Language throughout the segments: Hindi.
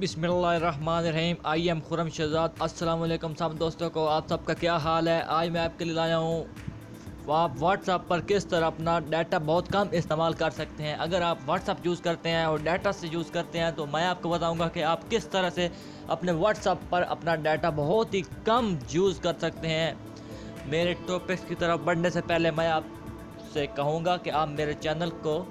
बिस्मिल्लाहिर्रहमानिर्रहीम। I am Khurram Shahzad. अस्सलाम वालेकुम सब दोस्तों को, आप सबका क्या हाल है। आज मैं आपके लिए लाया हूँ आप व्हाट्सएप पर किस तरह अपना डाटा बहुत कम इस्तेमाल कर सकते हैं। अगर आप व्हाट्सएप यूज़ करते हैं और डाटा से यूज़ करते हैं तो मैं आपको बताऊंगा कि आप किस तरह से अपने व्हाट्सएप पर अपना डाटा बहुत ही कम यूज़ कर सकते हैं। मेरे टॉपिक्स की तरफ बढ़ने से पहले मैं आपसे कहूँगा कि आप मेरे चैनल को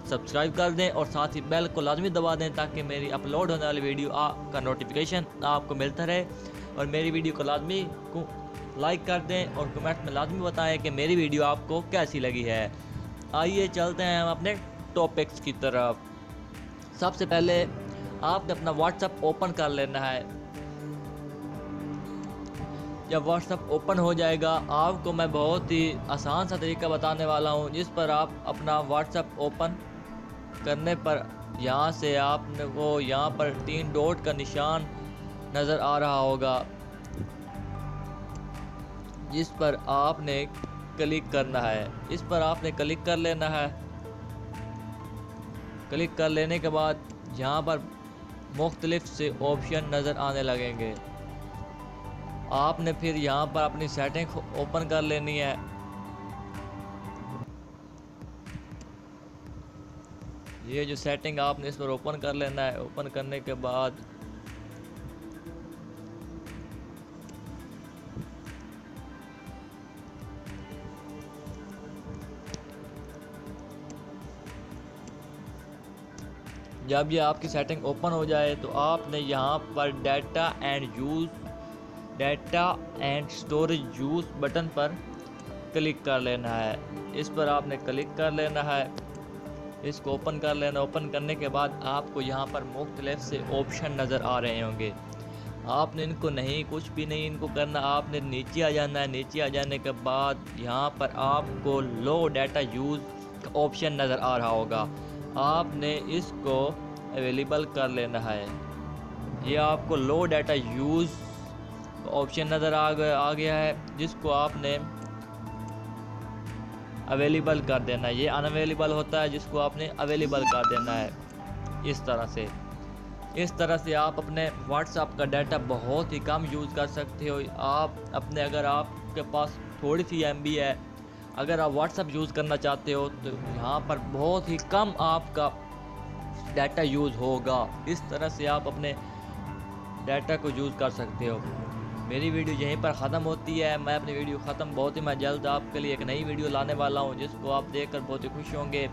सब्सक्राइब कर दें और साथ ही बेल को लाजमी दबा दें ताकि मेरी अपलोड होने वाली वीडियो का नोटिफिकेशन आपको मिलता रहे। और मेरी वीडियो को लाजमी लाइक कर दें और कमेंट में लाजमी बताएं कि मेरी वीडियो आपको कैसी लगी है। आइए चलते हैं हम अपने टॉपिक्स की तरफ। सबसे पहले आपने अपना व्हाट्सएप ओपन कर लेना है। जब व्हाट्सएप ओपन हो जाएगा आपको मैं बहुत ही आसान सा तरीका बताने वाला हूं, जिस पर आप अपना व्हाट्सएप ओपन करने पर यहाँ से आपने वो यहाँ पर 3 डॉट का निशान नज़र आ रहा होगा, जिस पर आपने क्लिक करना है। इस पर आपने क्लिक कर लेना है। क्लिक कर लेने के बाद यहाँ पर मुख्तलिफ से ऑप्शन नज़र आने लगेंगे। आपने फिर यहाँ पर अपनी सेटिंग ओपन कर लेनी है। ये जो सेटिंग आपने इस पर ओपन कर लेना है। ओपन करने के बाद जब ये आपकी सेटिंग ओपन हो जाए तो आपने यहाँ पर data and storage use button पर क्लिक कर लेना है। इस पर आपने क्लिक कर लेना है। इसको ओपन कर लेना। ओपन करने के बाद आपको यहाँ पर मुख्तलिफ से ऑप्शन नज़र आ रहे होंगे। आपने इनको कुछ भी नहीं इनको करना। आपने नीचे आ जाना है। नीचे आ जाने के बाद यहाँ पर आपको लो डाटा यूज़ का ऑप्शन नज़र आ रहा होगा। आपने इसको अवेलेबल कर लेना है। ये आपको लो डाटा यूज़ का ऑप्शन नज़र आ गया है, जिसको आपने अवेलेबल कर देना है। ये अनअवेलेबल होता है, जिसको आपने अवेलेबल कर देना है। इस तरह से आप अपने व्हाट्सएप का डाटा बहुत ही कम यूज़ कर सकते हो। आप अपने अगर आपके पास थोड़ी सी MB है, अगर आप व्हाट्सएप यूज़ करना चाहते हो तो यहाँ पर बहुत ही कम आपका डाटा यूज़ होगा। इस तरह से आप अपने डाटा को यूज़ कर सकते हो। मेरी वीडियो यहीं पर ख़त्म होती है। मैं अपनी वीडियो ख़त्म बहुत ही मैं जल्द आपके लिए एक नई वीडियो लाने वाला हूं, जिसको आप देखकर बहुत ही खुश होंगे।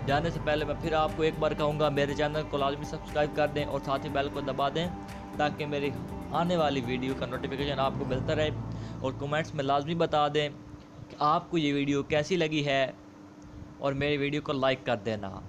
जाने से पहले मैं फिर आपको एक बार कहूँगा, मेरे चैनल को लाजमी सब्सक्राइब कर दें और साथ ही बेल को दबा दें ताकि मेरी आने वाली वीडियो का नोटिफिकेशन आपको मिलता रहे। और कमेंट्स में लाजमी बता दें कि आपको ये वीडियो कैसी लगी है और मेरी वीडियो को लाइक कर देना।